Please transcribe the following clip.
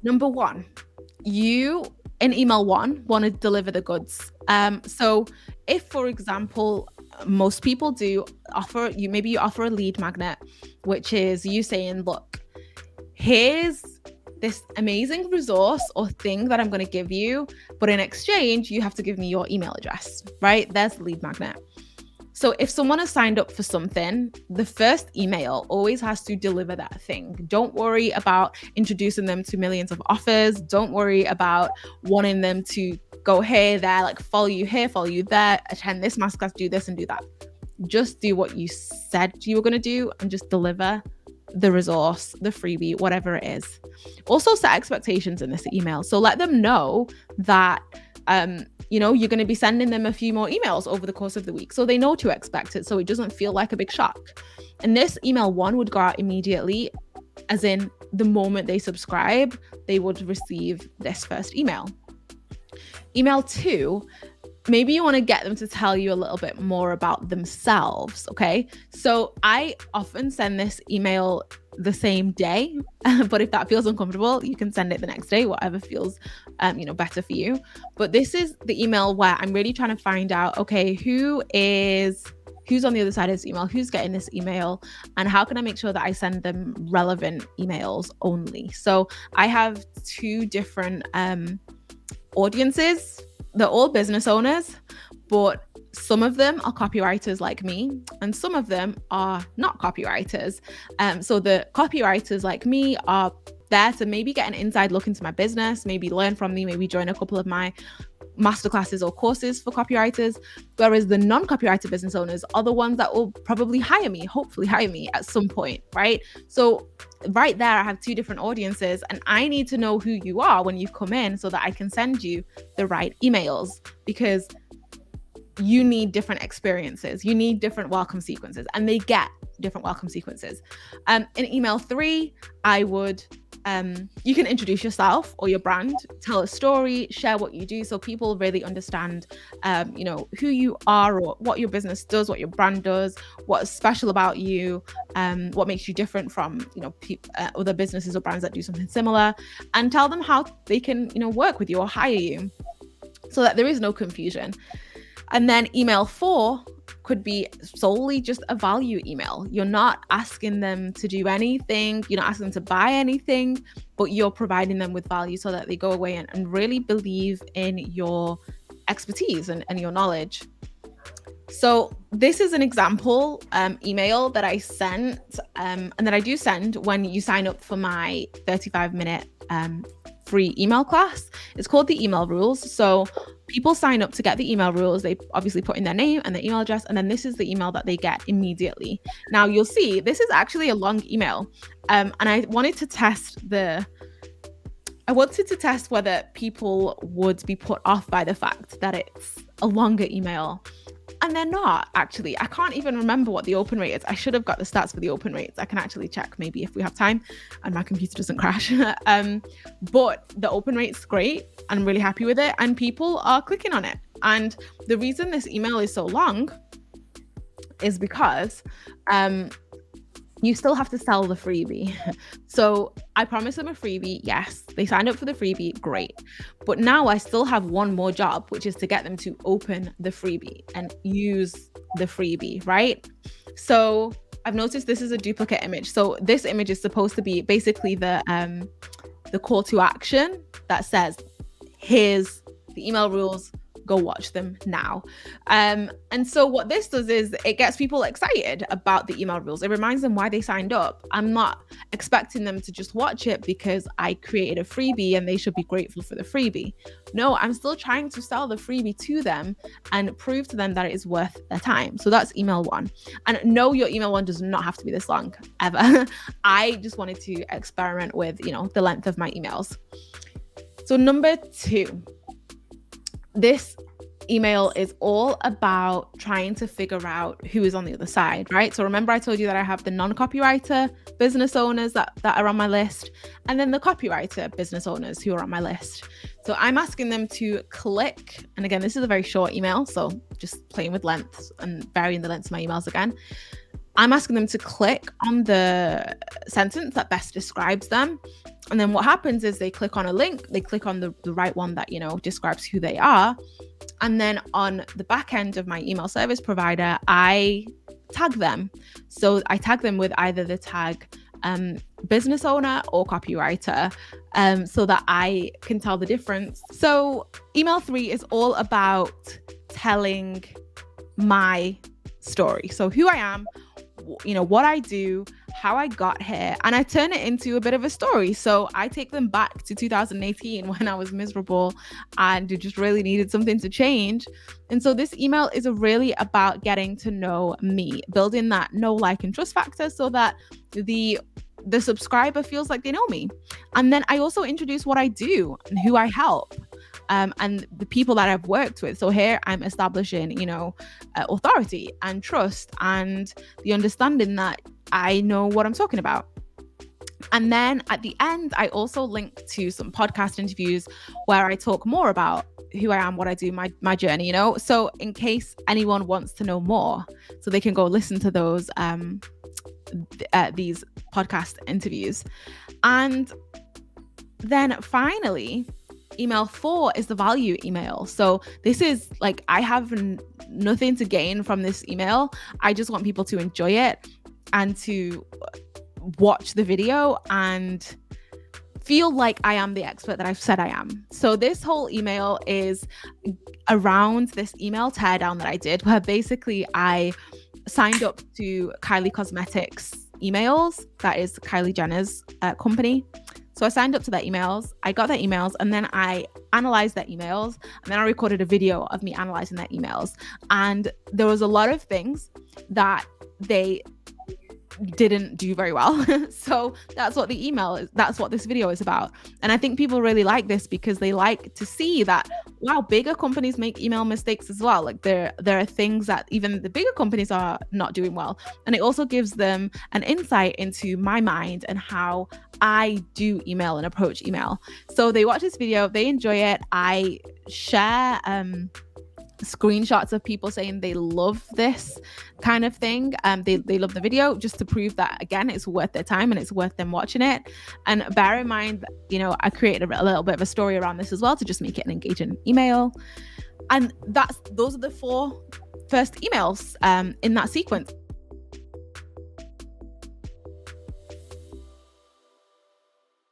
Number one, you in email one want to deliver the goods. So if, for example, most people do offer you, maybe you offer a lead magnet, which is you saying, look, here's this amazing resource or thing that I'm going to give you, but in exchange, you have to give me your email address, right? There's the lead magnet. So if someone has signed up for something, the first email always has to deliver that thing. Don't worry about introducing them to millions of offers. Don't worry about wanting them to go here, there, like follow you here, follow you there, attend this masterclass, do this and do that. Just do what you said you were going to do and just deliver the resource, the freebie, whatever it is. Also set expectations in this email. So let them know that you're going to be sending them a few more emails over the course of the week, so they know to expect it, so it doesn't feel like a big shock. And this email one would go out immediately, as in the moment they subscribe, they would receive this first email. Email two, maybe you want to get them to tell you a little bit more about themselves, okay? So I often send this email the same day, but if that feels uncomfortable, you can send it the next day, whatever feels better for you. But this is the email where I'm really trying to find out, okay, who's on the other side of this email, who's getting this email, and how can I make sure that I send them relevant emails only? So I have two different audiences. They're all business owners, but some of them are copywriters like me, and some of them are not copywriters. So the copywriters like me are there to maybe get an inside look into my business, maybe learn from me, maybe join a couple of my masterclasses or courses for copywriters. Whereas the non-copywriter business owners are the ones that will probably hopefully hire me at some point, right? So right there, I have two different audiences, and I need to know who you are when you come in so that I can send you the right emails, because you need different experiences. You need different welcome sequences, and they get different welcome sequences. In email three, I would, you can introduce yourself or your brand, tell a story, share what you do, so people really understand, who you are or what your business does, what your brand does, what's special about you, what makes you different from, other businesses or brands that do something similar, and tell them how they can, work with you or hire you, so that there is no confusion. And then email four could be solely just a value email. You're not asking them to do anything. You're not asking them to buy anything, but you're providing them with value so that they go away and really believe in your expertise and your knowledge. So this is an example email that I sent and that I do send when you sign up for my 35-minute free email class. It's called the email rules. So people sign up to get the email rules. They obviously put in their name and their email address, and then this is the email that they get immediately. Now you'll see this is actually a long email, and I wanted to test whether people would be put off by the fact that it's a longer email. And they're not, actually. I can't even remember what the open rate is. I should have got the stats for the open rates. I can actually check maybe if we have time and my computer doesn't crash. But the open rate's great. I'm really happy with it. And people are clicking on it. And the reason this email is so long is because you still have to sell the freebie. So I promised them a freebie. Yes, they signed up for the freebie. Great. But now I still have one more job, which is to get them to open the freebie and use the freebie, right? So I've noticed this is a duplicate image. So this image is supposed to be basically the call to action that says, here's the email rules, go watch them now. And so what this does is it gets people excited about the email rules. It reminds them why they signed up. I'm not expecting them to just watch it because I created a freebie and they should be grateful for the freebie. No, I'm still trying to sell the freebie to them and prove to them that it is worth their time. So that's email one. And no, your email one does not have to be this long, ever. I just wanted to experiment with, the length of my emails. So number two, this email is all about trying to figure out who is on the other side, right? So remember I told you that I have the non-copywriter business owners that are on my list, and then the copywriter business owners who are on my list. So I'm asking them to click, and again, this is a very short email, so just playing with lengths and varying the lengths of my emails again. I'm asking them to click on the sentence that best describes them. And then what happens is they click on a link, they click on the right one that, describes who they are. And then on the back end of my email service provider, I tag them. So I tag them with either the tag business owner or copywriter, so that I can tell the difference. So email 3 is all about telling my story. So who I am, what I do, how I got here, and I turn it into a bit of a story. So I take them back to 2018 when I was miserable and just really needed something to change. And so this email is really about getting to know me, building that know, like, and trust factor so that the subscriber feels like they know me. And then I also introduce what I do and who I help, and the people that I've worked with. So here I'm establishing, authority and trust and the understanding that I know what I'm talking about. And then at the end, I also link to some podcast interviews where I talk more about who I am, what I do, my journey, So in case anyone wants to know more, so they can go listen to those these podcast interviews. And then finally, email 4 is the value email. So this is like, I have nothing to gain from this email. I just want people to enjoy it and to watch the video and feel like I am the expert that I've said I am. So this whole email is around this email teardown that I did, where basically I signed up to Kylie Cosmetics emails. That is Kylie Jenner's company. So I signed up to their emails, I got their emails, and then I analyzed their emails, and then I recorded a video of me analyzing their emails. And there was a lot of things that they didn't do very well. So that's what the email is. That's what this video is about. And I think people really like this because they like to see that, wow, bigger companies make email mistakes as well. Like there are things that even the bigger companies are not doing well. And it also gives them an insight into my mind and how I do email and approach email. So they watch this video, they enjoy it. I share screenshots of people saying they love this kind of thing. They love the video, just to prove that, again, it's worth their time and it's worth them watching it. And bear in mind, I created a little bit of a story around this as well to just make it an engaging email. And those are the 4 first emails in that sequence.